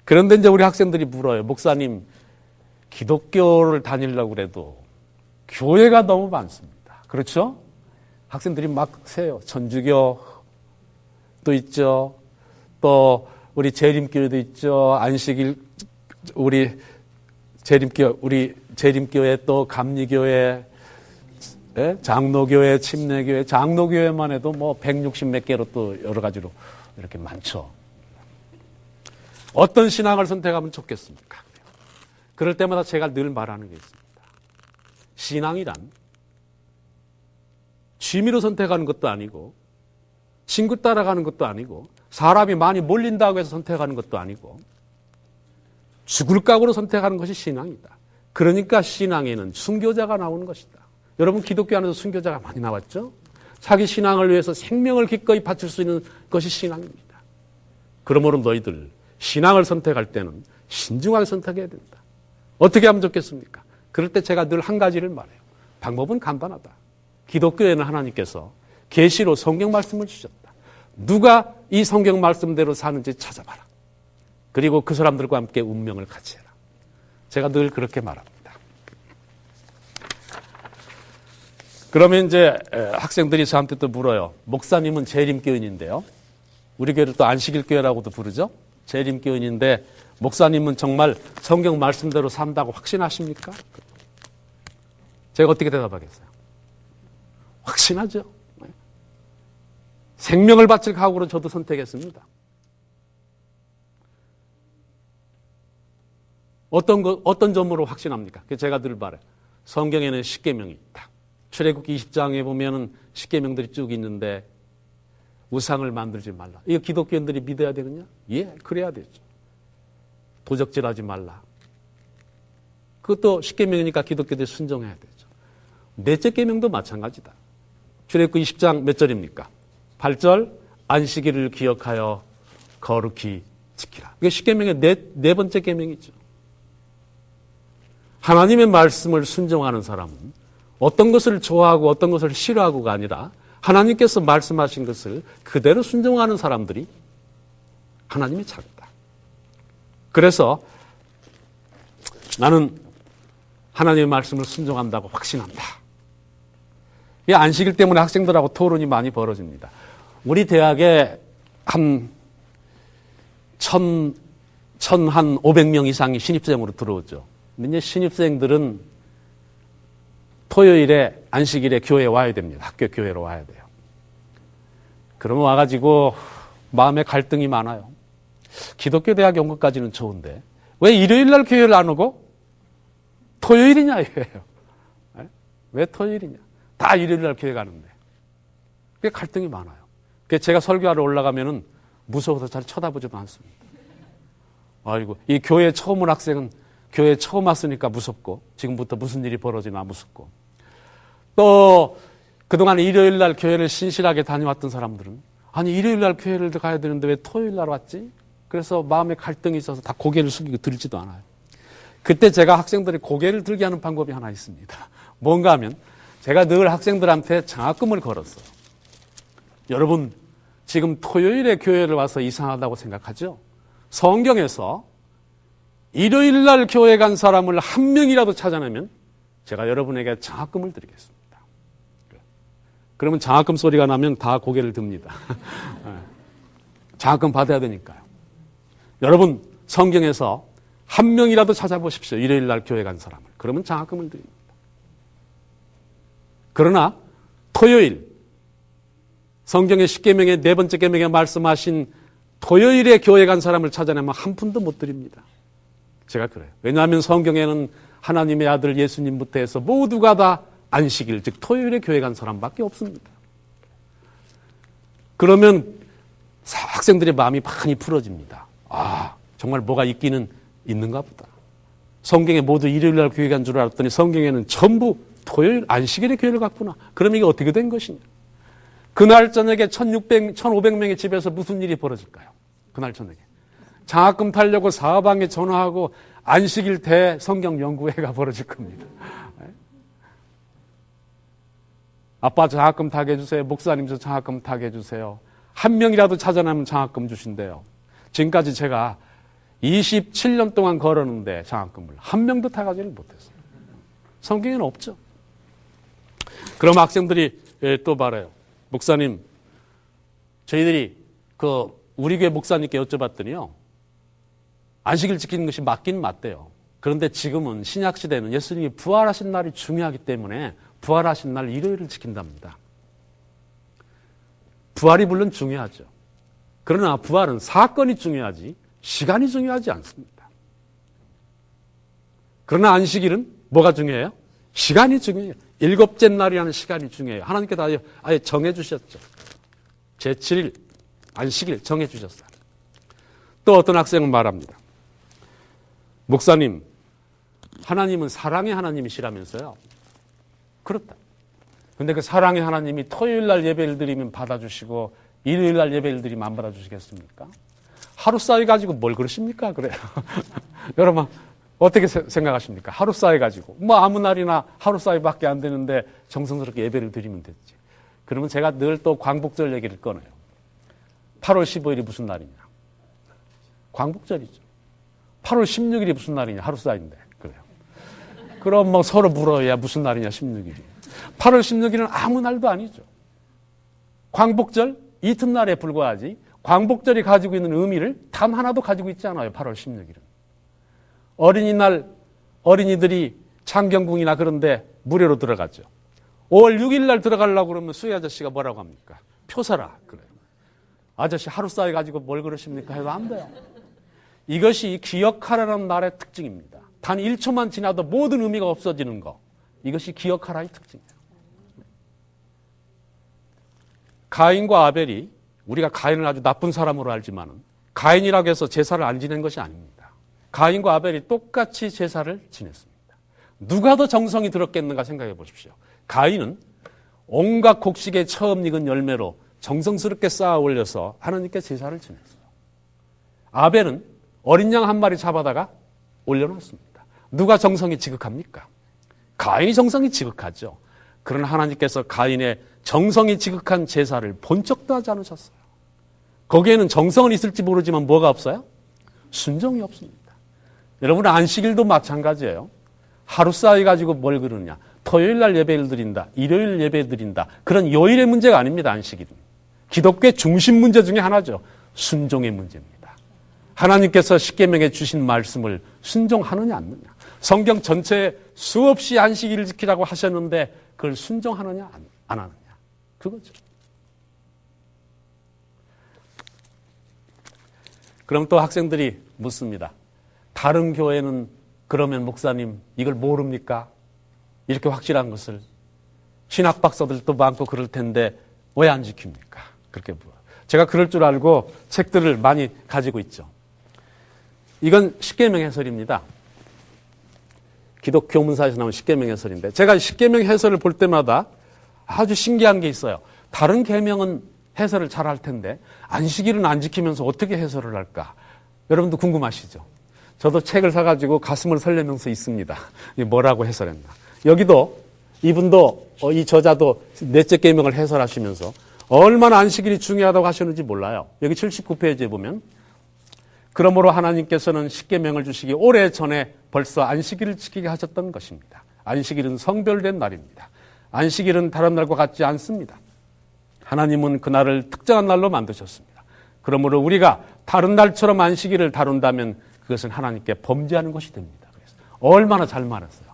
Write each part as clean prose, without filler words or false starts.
그런데 이제 우리 학생들이 물어요. 목사님, 기독교를 다니려고 그래도 교회가 너무 많습니다. 그렇죠? 학생들이 막 세요. 천주교도 있죠. 또 우리 재림교회도 있죠. 안식일 우리 재림교회 또 감리교회, 장로교회, 침례교회, 장로교회만 해도 뭐 160 몇 개로 또 여러 가지로 이렇게 많죠. 어떤 신앙을 선택하면 좋겠습니까? 그럴 때마다 제가 늘 말하는 게 있습니다. 신앙이란 취미로 선택하는 것도 아니고 친구 따라가는 것도 아니고 사람이 많이 몰린다고 해서 선택하는 것도 아니고 죽을 각오로 선택하는 것이 신앙이다. 그러니까 신앙에는 순교자가 나오는 것이다. 여러분 기독교 안에서 순교자가 많이 나왔죠? 자기 신앙을 위해서 생명을 기꺼이 바칠 수 있는 것이 신앙입니다. 그러므로 너희들 신앙을 선택할 때는 신중하게 선택해야 된다. 어떻게 하면 좋겠습니까? 그럴 때 제가 늘 한 가지를 말해요. 방법은 간단하다. 기독교에는 하나님께서 계시로 성경 말씀을 주셨다. 누가 이 성경 말씀대로 사는지 찾아봐라. 그리고 그 사람들과 함께 운명을 같이 해라. 제가 늘 그렇게 말합니다. 그러면 이제 학생들이 저한테 또 물어요. 목사님은 재림교인인데요. 우리 교회를 또 안식일교회라고도 부르죠. 재림교인인데 목사님은 정말 성경 말씀대로 산다고 확신하십니까? 제가 어떻게 대답하겠어요? 확신하죠. 생명을 바칠 각오로 저도 선택했습니다. 어떤 점으로 확신합니까? 제가 늘 말해요. 성경에는 십계명이 있다. 출애굽기 20장에 보면은 십계명들이 쭉 있는데 우상을 만들지 말라. 이거 기독교인들이 믿어야 되느냐? 예, 그래야 되죠. 도적질하지 말라. 그것도 십계명이니까 기독교들이 순종해야 되죠. 넷째 계명도 마찬가지다. 출애굽기 20장 몇 절입니까? 8절 안식일을 기억하여 거룩히 지키라. 이게 십계명의 네 번째 계명이죠. 하나님의 말씀을 순종하는 사람은 어떤 것을 좋아하고 어떤 것을 싫어하고가 아니라 하나님께서 말씀하신 것을 그대로 순종하는 사람들이 하나님의 자녀다. 그래서 나는 하나님의 말씀을 순종한다고 확신한다. 이 안식일 때문에 학생들하고 토론이 많이 벌어집니다. 우리 대학에 한 1,500명 이상이 신입생으로 들어오죠. 근데 이제 신입생들은 토요일에 안식일에 교회에 와야 됩니다. 학교 교회로 와야 돼요. 그러면 와가지고 마음에 갈등이 많아요. 기독교 대학에 온 것까지는 좋은데 왜 일요일 날 교회를 안 오고 토요일이냐 이거예요. 왜 토요일이냐. 다 일요일 날 교회 가는데. 그게 갈등이 많아요. 그래서 제가 설교하러 올라가면은 무서워서 잘 쳐다보지도 않습니다. 아이고, 이 교회 처음 온 학생은 교회 처음 왔으니까 무섭고 지금부터 무슨 일이 벌어지나 무섭고 또 그동안 일요일 날 교회를 신실하게 다녀왔던 사람들은 아니 일요일 날 교회를 가야 되는데 왜 토요일 날 왔지? 그래서 마음에 갈등이 있어서 다 고개를 숙이고 들지도 않아요. 그때 제가 학생들이 고개를 들게 하는 방법이 하나 있습니다. 뭔가 하면 제가 늘 학생들한테 장학금을 걸었어요. 여러분 지금 토요일에 교회를 와서 이상하다고 생각하죠? 성경에서 일요일 날 교회 간 사람을 한 명이라도 찾아내면 제가 여러분에게 장학금을 드리겠습니다. 그러면 장학금 소리가 나면 다 고개를 듭니다. 장학금 받아야 되니까요. 여러분 성경에서 한 명이라도 찾아보십시오. 일요일 날 교회 간 사람을. 그러면 장학금을 드립니다. 그러나 토요일 성경의 십계명의 네 번째 계명에 말씀하신 토요일에 교회 간 사람을 찾아내면 한 푼도 못 드립니다. 제가 그래요. 왜냐하면 성경에는 하나님의 아들 예수님부터 해서 모두가 다 안식일, 즉 토요일에 교회 간 사람밖에 없습니다. 그러면 학생들의 마음이 많이 풀어집니다. 아, 정말 뭐가 있기는 있는가 보다. 성경에 모두 일요일 날 교회 간 줄 알았더니 성경에는 전부 토요일 안식일에 교회를 갔구나. 그럼 이게 어떻게 된 것이냐. 그날 저녁에 1,500명의 집에서 무슨 일이 벌어질까요? 그날 저녁에. 장학금 타려고 사방에 전화하고 안식일 대성경 연구회가 벌어질 겁니다. 아빠 장학금 타게 해주세요. 목사님 저 장학금 타게 해주세요. 한 명이라도 찾아내면 장학금 주신대요. 지금까지 제가 27년 동안 걸었는데 장학금을 한 명도 타가지를 못했어요. 성경에는 없죠. 그럼 학생들이 또 말해요. 목사님, 저희들이 우리 교회 목사님께 여쭤봤더니요. 안식일 지키는 것이 맞긴 맞대요. 그런데 지금은 신약 시대는 예수님이 부활하신 날이 중요하기 때문에 부활하신 날 일요일을 지킨답니다. 부활이 물론 중요하죠. 그러나 부활은 사건이 중요하지 시간이 중요하지 않습니다. 그러나 안식일은 뭐가 중요해요? 시간이 중요해요. 일곱째 날이라는 시간이 중요해요. 하나님께서 아예 정해주셨죠. 제7일 안식일 정해주셨어요. 또 어떤 학생은 말합니다. 목사님, 하나님은 사랑의 하나님이시라면서요. 그렇다. 근데 그 사랑의 하나님이 토요일 날 예배를 드리면 받아주시고 일요일 날 예배를 드리면 안 받아주시겠습니까? 하루 사이 가지고 뭘 그러십니까? 그래요. 여러분 어떻게 생각하십니까? 하루 사이 가지고 뭐 아무 날이나 하루 사이밖에 안 되는데 정성스럽게 예배를 드리면 됐지. 그러면 제가 늘 또 광복절 얘기를 꺼내요. 8월 15일이 무슨 날이냐? 광복절이죠. 8월 16일이 무슨 날이냐? 하루 사이인데. 그래요. 그럼 뭐 서로 물어야 무슨 날이냐? 16일이. 8월 16일은 아무 날도 아니죠. 광복절 이튿날에 불과하지 광복절이 가지고 있는 의미를 단 하나도 가지고 있지 않아요. 8월 16일은. 어린이날 어린이들이 창경궁이나 그런데 무료로 들어가죠. 5월 6일 날 들어가려고 그러면 수희 아저씨가 뭐라고 합니까? 표 사라. 그래요. 아저씨 하루 사이 가지고 뭘 그러십니까? 해도 안 돼요. 이것이 기억하라는 날의 특징입니다. 단 1초만 지나도 모든 의미가 없어지는 거. 이것이 기억하라의 특징이에요. 가인과 아벨이 우리가 가인을 아주 나쁜 사람으로 알지만은 가인이라고 해서 제사를 안 지낸 것이 아닙니다. 가인과 아벨이 똑같이 제사를 지냈습니다. 누가 더 정성이 들었겠는가 생각해 보십시오. 가인은 온갖 곡식에 처음 익은 열매로 정성스럽게 쌓아 올려서 하나님께 제사를 지냈어요. 아벨은 어린 양 한 마리 잡아다가 올려놨습니다. 누가 정성이 지극합니까? 가인이 정성이 지극하죠. 그러나 하나님께서 가인의 정성이 지극한 제사를 본 적도 하지 않으셨어요. 거기에는 정성은 있을지 모르지만 뭐가 없어요? 순종이 없습니다. 여러분 안식일도 마찬가지예요. 하루 사이 가지고 뭘 그러느냐. 토요일 날 예배를 드린다. 일요일 예배 드린다. 그런 요일의 문제가 아닙니다. 안식일은. 기독교의 중심 문제 중에 하나죠. 순종의 문제입니다. 하나님께서 십계명에 주신 말씀을 순종하느냐 안 하느냐. 성경 전체에 수없이 안식일을 지키라고 하셨는데 그걸 순종하느냐 안 하느냐. 그거죠. 그럼 또 학생들이 묻습니다. 다른 교회는 그러면 목사님 이걸 모릅니까? 이렇게 확실한 것을. 신학 박사들도 많고 그럴 텐데 왜 안 지킵니까? 그렇게 물어요. 제가 그럴 줄 알고 책들을 많이 가지고 있죠. 이건 십계명 해설입니다. 기독교 문사에서 나온 십계명 해설인데 제가 십계명 해설을 볼 때마다 아주 신기한 게 있어요. 다른 계명은 해설을 잘 할 텐데 안식일은 안 지키면서 어떻게 해설을 할까? 여러분도 궁금하시죠? 저도 책을 사가지고 가슴을 설레면서 있습니다. 뭐라고 해설했나. 여기도 이분도 이 저자도 넷째 계명을 해설하시면서 얼마나 안식일이 중요하다고 하셨는지 몰라요. 여기 79페이지에 보면 그러므로 하나님께서는 십계명을 주시기 오래전에 벌써 안식일을 지키게 하셨던 것입니다. 안식일은 성별된 날입니다. 안식일은 다른 날과 같지 않습니다. 하나님은 그날을 특정한 날로 만드셨습니다. 그러므로 우리가 다른 날처럼 안식일을 다룬다면 그것은 하나님께 범죄하는 것이 됩니다. 그래서 얼마나 잘 말했어요.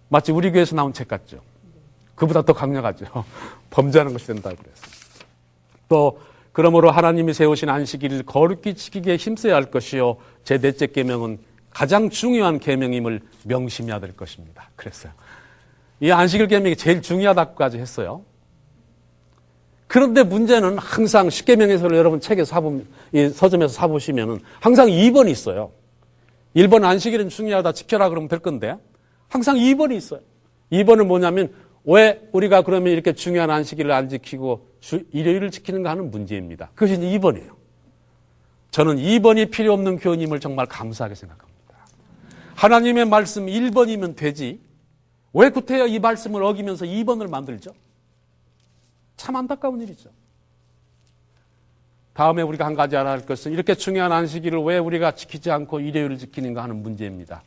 마치 우리 교회에서 나온 책 같죠. 그보다 더 강력하죠. 범죄하는 것이 된다고 그랬어요. 또 그러므로 하나님이 세우신 안식일을 거룩히 지키기에 힘써야 할 것이요. 제 넷째 계명은 가장 중요한 계명임을 명심해야 될 것입니다. 그랬어요. 이 안식일 계명이 제일 중요하다고까지 했어요. 그런데 문제는 항상 십계명에서 여러분 책에서 이 서점에서 사보시면은 항상 2번이 있어요. 1번 안식일은 중요하다 지켜라 그러면 될 건데 항상 2번이 있어요. 2번은 뭐냐면 왜 우리가 그러면 이렇게 중요한 안식일을 안 지키고 일요일을 지키는가 하는 문제입니다. 그것이 2번이에요. 저는 2번이 필요 없는 교훈임을 정말 감사하게 생각합니다. 하나님의 말씀 1번이면 되지 왜 구태여 이 말씀을 어기면서 2번을 만들죠? 참 안타까운 일이죠. 다음에 우리가 한 가지 알아야 할 것은 이렇게 중요한 안식일을 왜 우리가 지키지 않고 일요일을 지키는가 하는 문제입니다.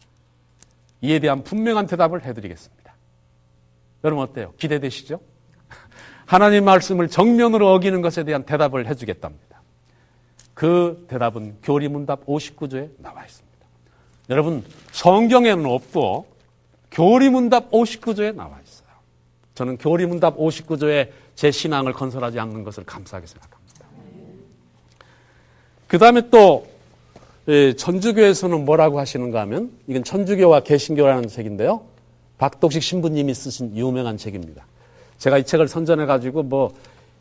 이에 대한 분명한 대답을 해드리겠습니다. 여러분 어때요? 기대되시죠? 하나님 말씀을 정면으로 어기는 것에 대한 대답을 해주겠답니다. 그 대답은 교리문답 59조에 나와 있습니다. 여러분 성경에는 없고 교리문답 59조에 나와 있어요. 저는 교리문답 59조에 제 신앙을 건설하지 않는 것을 감사하게 생각합니다. 그 다음에 또 천주교에서는 뭐라고 하시는가 하면 이건 천주교와 개신교라는 책인데요. 박독식 신부님이 쓰신 유명한 책입니다. 제가 이 책을 선전해가지고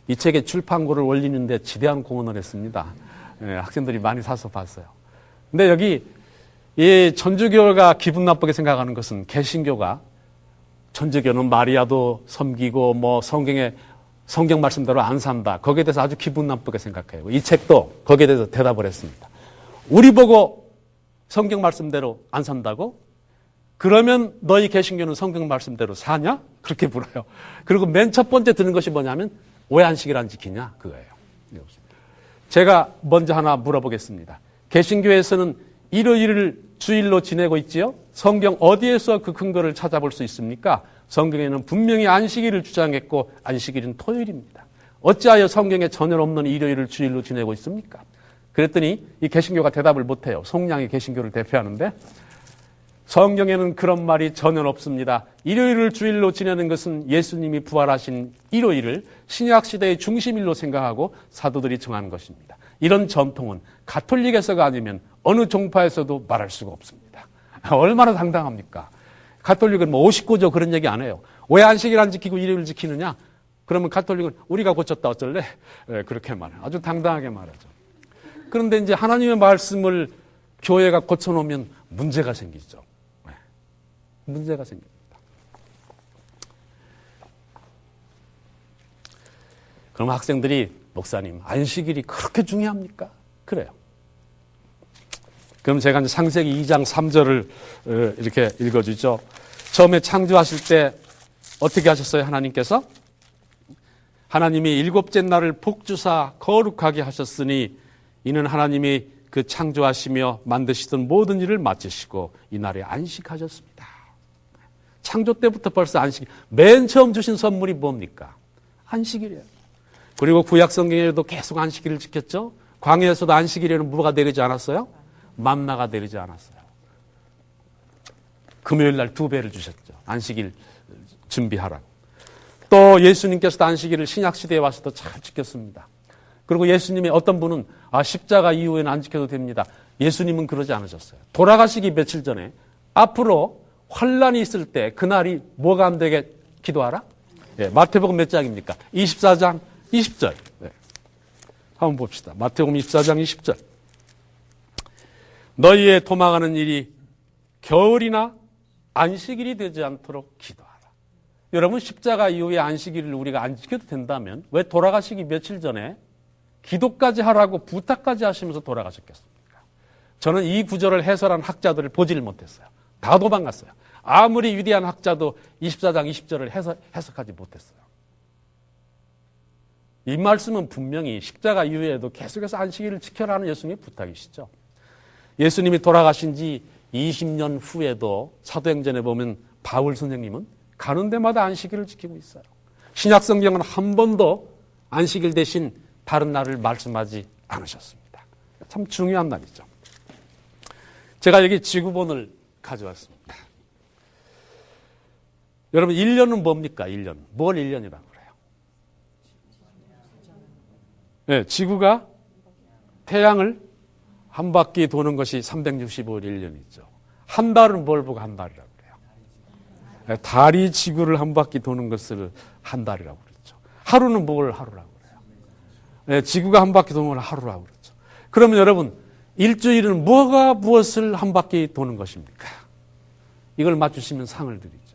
이 책의 출판고를 올리는데 지대한 공헌을 했습니다. 학생들이 많이 사서 봤어요. 근데 여기 이 천주교가 기분 나쁘게 생각하는 것은 개신교가 천주교는 마리아도 섬기고 성경 말씀대로 안 산다. 거기에 대해서 아주 기분 나쁘게 생각해요. 이 책도 거기에 대해서 대답을 했습니다. 우리 보고 성경 말씀대로 안 산다고? 그러면 너희 개신교는 성경 말씀대로 사냐? 그렇게 물어요. 그리고 맨 첫 번째 드는 것이 뭐냐면 왜 안식일 안 지키냐? 그거예요. 제가 먼저 하나 물어보겠습니다. 개신교에서는 일요일을 주일로 지내고 있지요? 성경 어디에서 그 근거를 찾아볼 수 있습니까? 성경에는 분명히 안식일을 주장했고 안식일은 토요일입니다. 어찌하여 성경에 전혀 없는 일요일을 주일로 지내고 있습니까? 그랬더니 이 개신교가 대답을 못해요. 송량이 개신교를 대표하는데 성경에는 그런 말이 전혀 없습니다. 일요일을 주일로 지내는 것은 예수님이 부활하신 일요일을 신약시대의 중심일로 생각하고 사도들이 정한 것입니다. 이런 전통은 가톨릭에서가 아니면 어느 종파에서도 말할 수가 없습니다. 얼마나 당당합니까? 가톨릭은 59조 그런 얘기 안 해요. 왜 안식일 안 지키고 일요일 지키느냐? 그러면 가톨릭은 우리가 고쳤다 어쩔래? 그렇게 말해요. 아주 당당하게 말하죠. 그런데 이제 하나님의 말씀을 교회가 고쳐놓으면 문제가 생기죠. 문제가 생깁니다. 그럼 학생들이 목사님 안식일이 그렇게 중요합니까? 그래요. 그럼 제가 이제 창세기 2장 3절을 이렇게 읽어주죠. 처음에 창조하실 때 어떻게 하셨어요? 하나님께서? 하나님이 일곱째 날을 복주사 거룩하게 하셨으니 이는 하나님이 그 창조하시며 만드시던 모든 일을 마치시고 이 날에 안식하셨습니다. 창조 때부터 벌써 안식, 맨 처음 주신 선물이 뭡니까? 안식일이에요. 그리고 구약 성경에도 계속 안식일을 지켰죠. 광야에서도 안식일에는 뭐가 내리지 않았어요? 만나가 내리지 않았어요. 금요일 날 2배를 주셨죠. 안식일 준비하라고. 또 예수님께서도 안식일을 신약시대에 와서도 잘 지켰습니다. 그리고 예수님의 어떤 분은 십자가 이후에는 안 지켜도 됩니다. 예수님은 그러지 않으셨어요. 돌아가시기 며칠 전에 앞으로 환란이 있을 때 그날이 뭐가 안 되게 기도하라? 마태복음 몇 장입니까? 24장 20절. 한번 봅시다. 마태복음 24장 20절. 너희의 도망하는 일이 겨울이나 안식일이 되지 않도록 기도하라. 여러분 십자가 이후에 안식일을 우리가 안 지켜도 된다면 왜 돌아가시기 며칠 전에 기도까지 하라고 부탁까지 하시면서 돌아가셨겠습니까? 저는 이 구절을 해설한 학자들을 보지를 못했어요. 다 도망갔어요. 아무리 위대한 학자도 24장 20절을 해석하지 못했어요. 이 말씀은 분명히 십자가 이후에도 계속해서 안식일을 지켜라는 예수님의 부탁이시죠. 예수님이 돌아가신 지 20년 후에도 사도행전에 보면 바울 선생님은 가는 데마다 안식일을 지키고 있어요. 신약성경은 한 번도 안식일 대신 다른 날을 말씀하지 않으셨습니다. 참 중요한 날이죠. 제가 여기 지구본을 가져왔습니다. 여러분 1년은 뭡니까? 1년. 뭘 1년이라고 그래요? 네, 지구가 태양을 한 바퀴 도는 것이 365일 1년이죠. 한 달은 뭘 보고 한 달이라고 그래요? 네, 달이 지구를 한 바퀴 도는 것을 한 달이라고 그랬죠. 하루는 뭘 하루라고 그래요? 네, 지구가 한 바퀴 도는 걸 하루라고 그랬죠. 그러면 여러분 일주일은 뭐가 무엇을 한 바퀴 도는 것입니까? 이걸 맞추시면 상을 드릴게요.